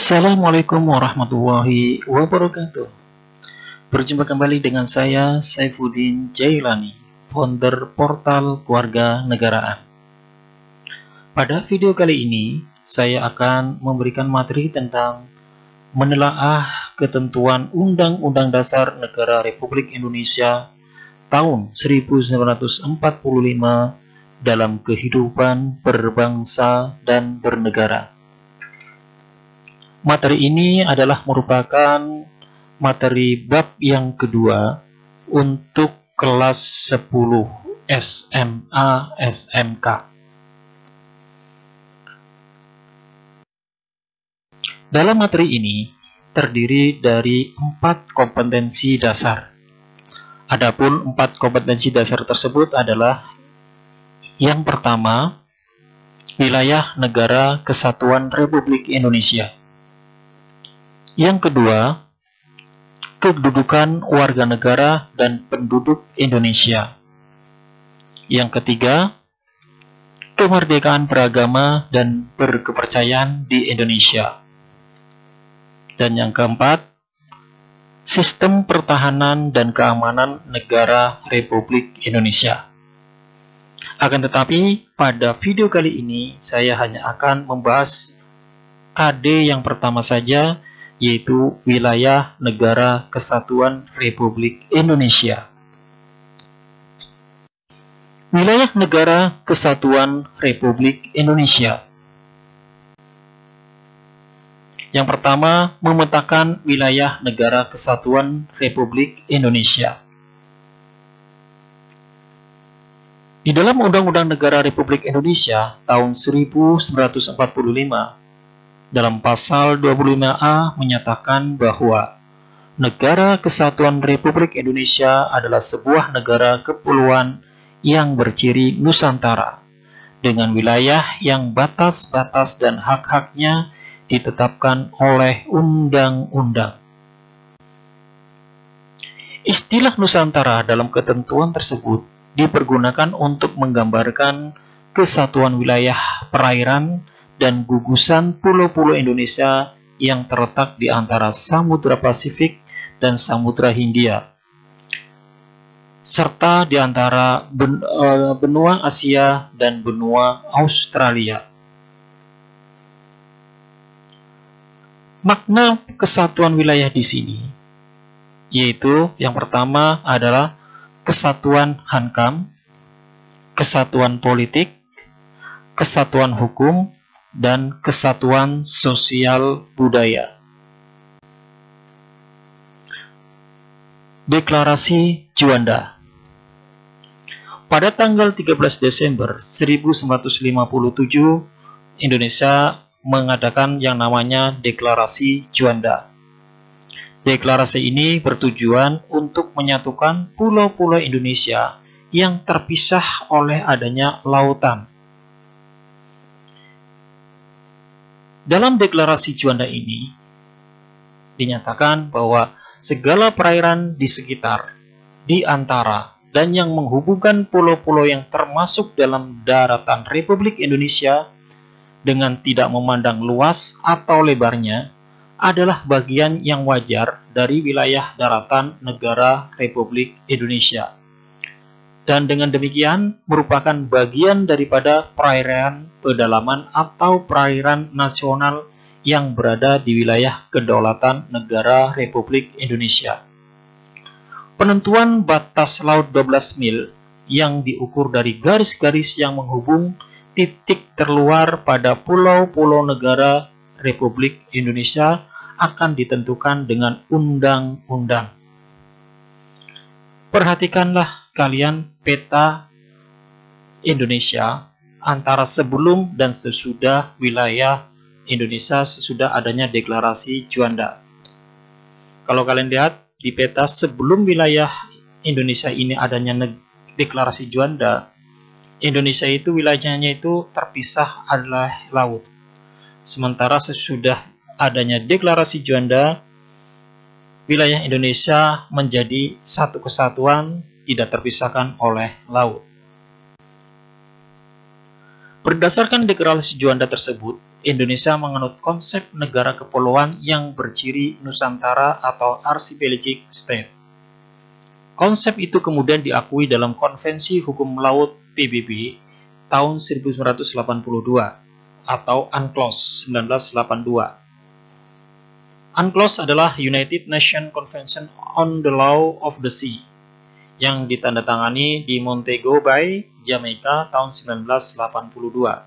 Assalamualaikum warahmatullahi wabarakatuh. Berjumpa kembali dengan saya, Saifuddin Jailani, founder portal Keluarga Negaraan. Pada video kali ini, saya akan memberikan materi tentang menelaah ketentuan Undang-Undang Dasar Negara Republik Indonesia tahun 1945 dalam kehidupan berbangsa dan bernegara. Materi ini adalah merupakan materi bab yang kedua untuk kelas 10 SMA SMK. Dalam materi ini terdiri dari 4 kompetensi dasar. Adapun 4 kompetensi dasar tersebut adalah yang pertama, wilayah negara kesatuan Republik Indonesia. Yang kedua, kedudukan warga negara dan penduduk Indonesia. Yang ketiga, kemerdekaan beragama dan berkepercayaan di Indonesia. Dan yang keempat, sistem pertahanan dan keamanan negara Republik Indonesia. Akan tetapi, pada video kali ini saya hanya akan membahas KD yang pertama saja, yaitu wilayah negara kesatuan Republik Indonesia. Wilayah negara kesatuan Republik Indonesia. Yang pertama, memetakan wilayah negara kesatuan Republik Indonesia. Di dalam Undang-Undang Negara Republik Indonesia tahun 1945, dalam pasal 25A menyatakan bahwa Negara Kesatuan Republik Indonesia adalah sebuah negara kepulauan yang berciri Nusantara, dengan wilayah yang batas-batas dan hak-haknya ditetapkan oleh undang-undang. Istilah Nusantara dalam ketentuan tersebut dipergunakan untuk menggambarkan kesatuan wilayah perairan dan gugusan pulau-pulau Indonesia yang terletak di antara Samudra Pasifik dan Samudra Hindia, serta di antara benua Asia dan benua Australia. Makna kesatuan wilayah di sini, yaitu yang pertama adalah kesatuan hankam, kesatuan politik, kesatuan hukum, dan kesatuan sosial budaya. Deklarasi Juanda. Pada tanggal 13 Desember 1957, Indonesia mengadakan yang namanya Deklarasi Juanda. Deklarasi ini bertujuan untuk menyatukan pulau-pulau Indonesia yang terpisah oleh adanya lautan. Dalam deklarasi Juanda ini dinyatakan bahwa segala perairan di sekitar, di antara, dan yang menghubungkan pulau-pulau yang termasuk dalam daratan Republik Indonesia dengan tidak memandang luas atau lebarnya adalah bagian yang wajar dari wilayah daratan negara Republik Indonesia. Dan dengan demikian merupakan bagian daripada perairan pedalaman atau perairan nasional yang berada di wilayah kedaulatan negara Republik Indonesia. Penentuan batas laut 12 mil yang diukur dari garis-garis yang menghubung titik terluar pada pulau-pulau negara Republik Indonesia akan ditentukan dengan undang-undang. Perhatikanlah kalian peta Indonesia antara sebelum dan sesudah wilayah Indonesia sesudah adanya deklarasi Juanda. Kalau kalian lihat di peta sebelum wilayah Indonesia ini adanya deklarasi Juanda, Indonesia itu wilayahnya itu terpisah adalah laut. Sementara sesudah adanya deklarasi Juanda, wilayah Indonesia menjadi satu kesatuan, tidak terpisahkan oleh laut. Berdasarkan deklarasi Juanda tersebut, Indonesia menganut konsep negara kepulauan yang berciri Nusantara atau archipelagic state. Konsep itu kemudian diakui dalam Konvensi Hukum Laut PBB tahun 1982 atau UNCLOS 1982. UNCLOS adalah United Nations Convention on the Law of the Sea yang ditandatangani di Montego Bay, Jamaika tahun 1982.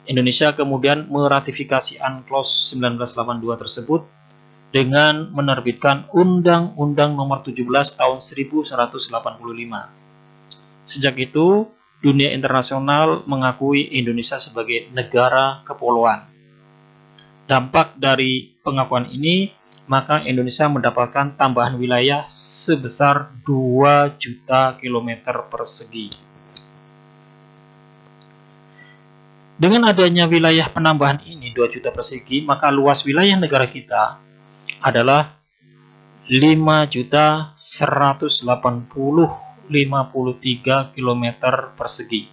Indonesia kemudian meratifikasi UNCLOS 1982 tersebut dengan menerbitkan Undang-Undang Nomor 17 Tahun 1985. Sejak itu, dunia internasional mengakui Indonesia sebagai negara kepulauan. Dampak dari pengakuan ini, maka Indonesia mendapatkan tambahan wilayah sebesar 2 juta kilometer persegi. Dengan adanya wilayah penambahan ini 2 juta persegi, maka luas wilayah negara kita adalah 5.180.053 km persegi.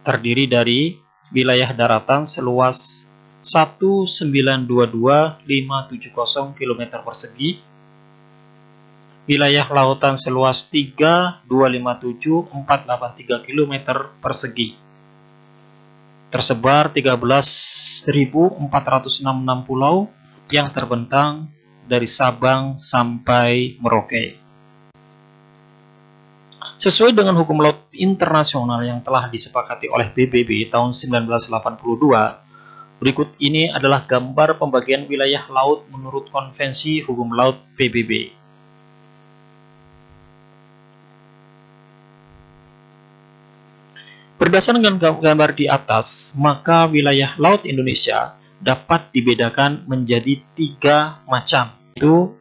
Terdiri dari wilayah daratan seluas 1922570 km persegi, wilayah lautan seluas 3257483 km persegi. Tersebar 13.466 pulau yang terbentang dari Sabang sampai Merauke. Sesuai dengan hukum laut internasional yang telah disepakati oleh PBB tahun 1982, berikut ini adalah gambar pembagian wilayah laut menurut Konvensi Hukum Laut PBB. Berdasarkan gambar di atas, maka wilayah laut Indonesia dapat dibedakan menjadi 3 macam. Itu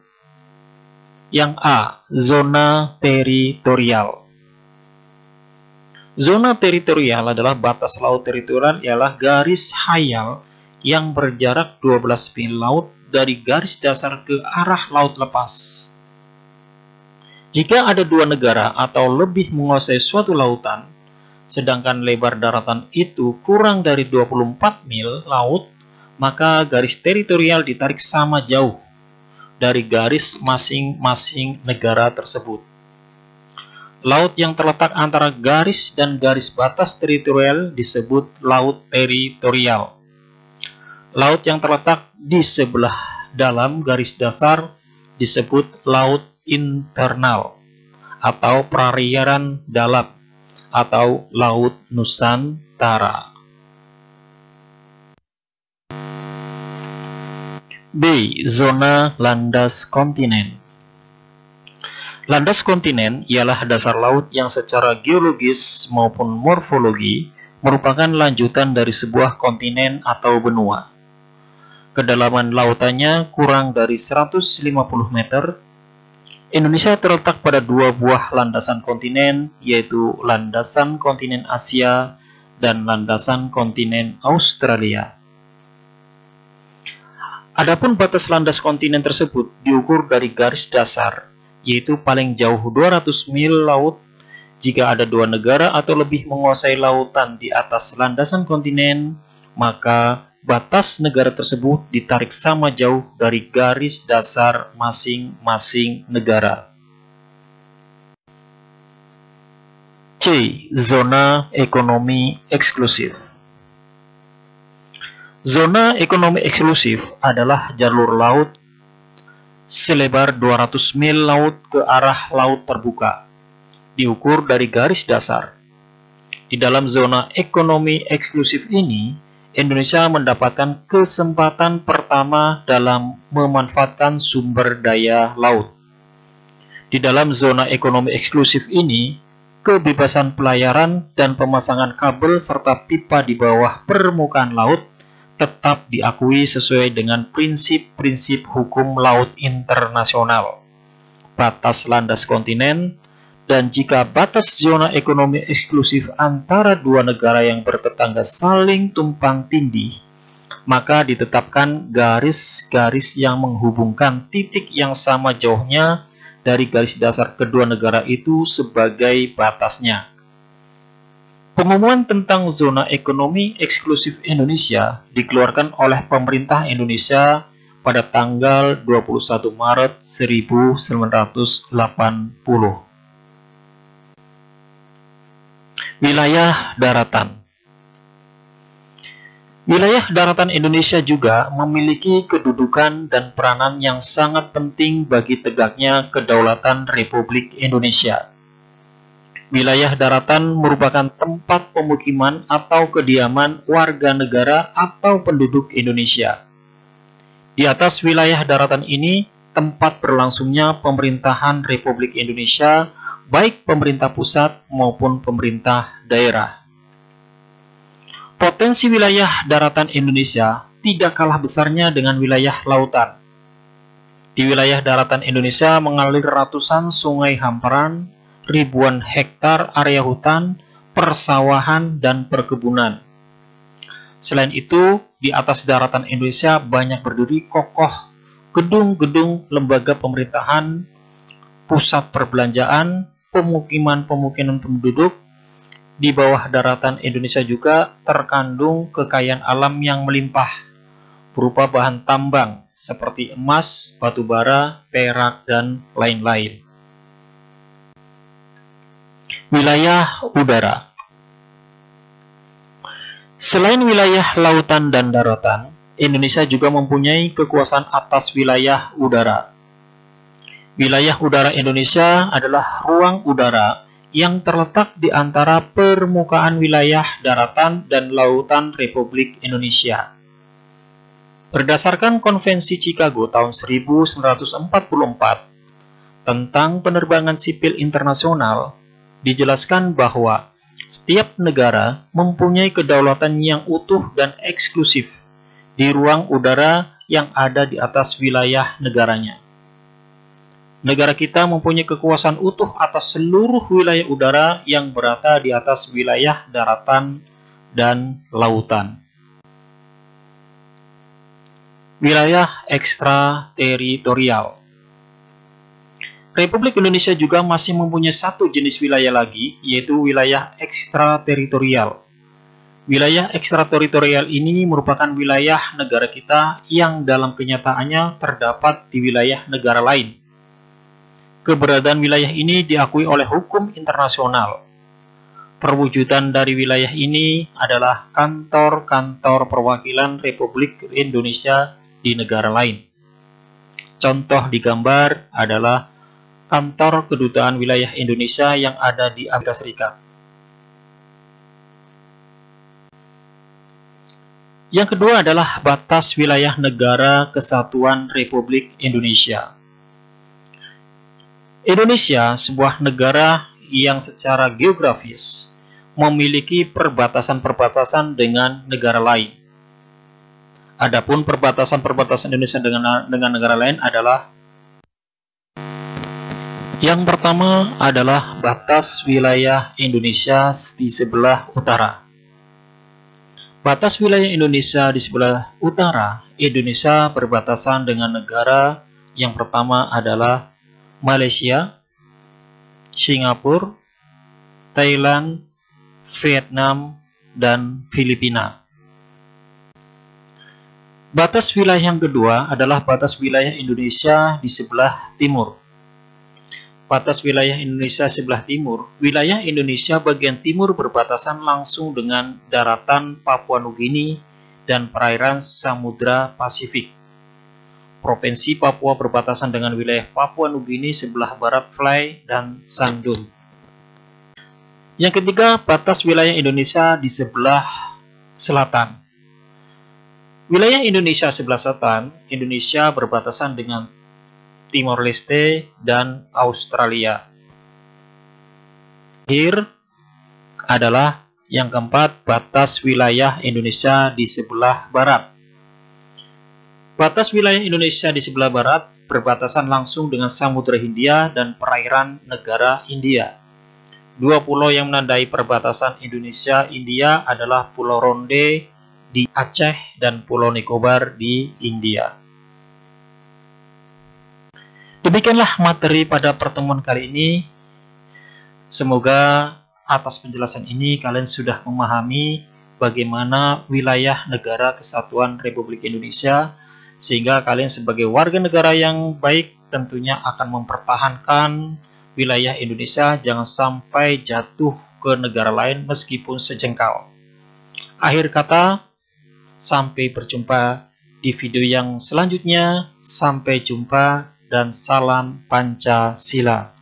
yang A, zona teritorial. Zona teritorial adalah batas laut teritorial, ialah garis hayal yang berjarak 12 mil laut dari garis dasar ke arah laut lepas. Jika ada 2 negara atau lebih menguasai suatu lautan, sedangkan lebar daratan itu kurang dari 24 mil laut, maka garis teritorial ditarik sama jauh dari garis masing-masing negara tersebut. Laut yang terletak antara garis dan garis batas teritorial disebut laut teritorial. Laut yang terletak di sebelah dalam garis dasar disebut laut internal atau perairan dalam atau Laut Nusantara. B. Zona landas kontinen. Landas kontinen ialah dasar laut yang secara geologis maupun morfologi merupakan lanjutan dari sebuah kontinen atau benua. Kedalaman lautannya kurang dari 150 meter. Indonesia terletak pada 2 buah landasan kontinen, yaitu landasan kontinen Asia dan landasan kontinen Australia. Adapun batas landas kontinen tersebut diukur dari garis dasar, yaitu paling jauh 200 mil laut. Jika ada 2 negara atau lebih menguasai lautan di atas landasan kontinen, maka batas negara tersebut ditarik sama jauh dari garis dasar masing-masing negara. C. Zona ekonomi eksklusif. Zona ekonomi eksklusif adalah jalur laut selebar 200 mil laut ke arah laut terbuka, diukur dari garis dasar. Di dalam zona ekonomi eksklusif ini, Indonesia mendapatkan kesempatan pertama dalam memanfaatkan sumber daya laut. Di dalam zona ekonomi eksklusif ini, kebebasan pelayaran dan pemasangan kabel serta pipa di bawah permukaan laut tetap diakui sesuai dengan prinsip-prinsip hukum laut internasional, batas landas kontinen, dan jika batas zona ekonomi eksklusif antara 2 negara yang bertetangga saling tumpang tindih, maka ditetapkan garis-garis yang menghubungkan titik yang sama jauhnya dari garis dasar kedua negara itu sebagai batasnya. Pengumuman tentang zona ekonomi eksklusif Indonesia dikeluarkan oleh pemerintah Indonesia pada tanggal 21 Maret 1980. Wilayah daratan. Wilayah daratan Indonesia juga memiliki kedudukan dan peranan yang sangat penting bagi tegaknya kedaulatan Republik Indonesia. Wilayah daratan merupakan tempat pemukiman atau kediaman warga negara atau penduduk Indonesia. Di atas wilayah daratan ini, tempat berlangsungnya pemerintahan Republik Indonesia, baik pemerintah pusat maupun pemerintah daerah. Potensi wilayah daratan Indonesia tidak kalah besarnya dengan wilayah lautan. Di wilayah daratan Indonesia mengalir ratusan sungai hamparan, ribuan hektar area hutan, persawahan, dan perkebunan. Selain itu, di atas daratan Indonesia banyak berdiri kokoh gedung-gedung lembaga pemerintahan, pusat perbelanjaan, pemukiman-pemukiman penduduk. Di bawah daratan Indonesia juga terkandung kekayaan alam yang melimpah, berupa bahan tambang seperti emas, batu bara, perak, dan lain-lain. Wilayah udara. Selain wilayah lautan dan daratan, Indonesia juga mempunyai kekuasaan atas wilayah udara. Wilayah udara Indonesia adalah ruang udara yang terletak di antara permukaan wilayah daratan dan lautan Republik Indonesia. Berdasarkan Konvensi Chicago tahun 1944 tentang penerbangan sipil internasional, dijelaskan bahwa setiap negara mempunyai kedaulatan yang utuh dan eksklusif di ruang udara yang ada di atas wilayah negaranya. Negara kita mempunyai kekuasaan utuh atas seluruh wilayah udara yang berada di atas wilayah daratan dan lautan. Wilayah ekstrateritorial. Republik Indonesia juga masih mempunyai satu jenis wilayah lagi, yaitu wilayah ekstrateritorial. Wilayah ekstrateritorial ini merupakan wilayah negara kita yang dalam kenyataannya terdapat di wilayah negara lain. Keberadaan wilayah ini diakui oleh hukum internasional. Perwujudan dari wilayah ini adalah kantor-kantor perwakilan Republik Indonesia di negara lain. Contoh di gambar adalah kantor kedutaan wilayah Indonesia yang ada di Amerika Serikat. Yang kedua adalah batas wilayah negara kesatuan Republik Indonesia. Indonesia, sebuah negara yang secara geografis memiliki perbatasan-perbatasan dengan negara lain. Adapun perbatasan-perbatasan Indonesia dengan negara lain adalah: yang pertama adalah batas wilayah Indonesia di sebelah utara. Batas wilayah Indonesia di sebelah utara, Indonesia berbatasan dengan negara yang pertama adalah Malaysia, Singapura, Thailand, Vietnam, dan Filipina. Batas wilayah yang kedua adalah batas wilayah Indonesia di sebelah timur. Batas wilayah Indonesia sebelah timur, wilayah Indonesia bagian timur berbatasan langsung dengan daratan Papua Nugini dan perairan Samudra Pasifik. Provinsi Papua berbatasan dengan wilayah Papua Nugini sebelah barat Flay dan Sandun. Yang ketiga, batas wilayah Indonesia di sebelah selatan. Wilayah Indonesia sebelah selatan, Indonesia berbatasan dengan Timor Leste dan Australia. Akhir adalah yang keempat, batas wilayah Indonesia di sebelah barat. Batas wilayah Indonesia di sebelah barat berbatasan langsung dengan Samudra Hindia dan perairan negara India. Dua pulau yang menandai perbatasan Indonesia-India adalah Pulau Ronde di Aceh dan Pulau Nicobar di India. Demikianlah materi pada pertemuan kali ini. Semoga atas penjelasan ini kalian sudah memahami bagaimana wilayah negara kesatuan Republik Indonesia, sehingga kalian sebagai warga negara yang baik tentunya akan mempertahankan wilayah Indonesia jangan sampai jatuh ke negara lain meskipun sejengkal. Akhir kata, sampai berjumpa di video yang selanjutnya. Sampai jumpa dan salam Pancasila.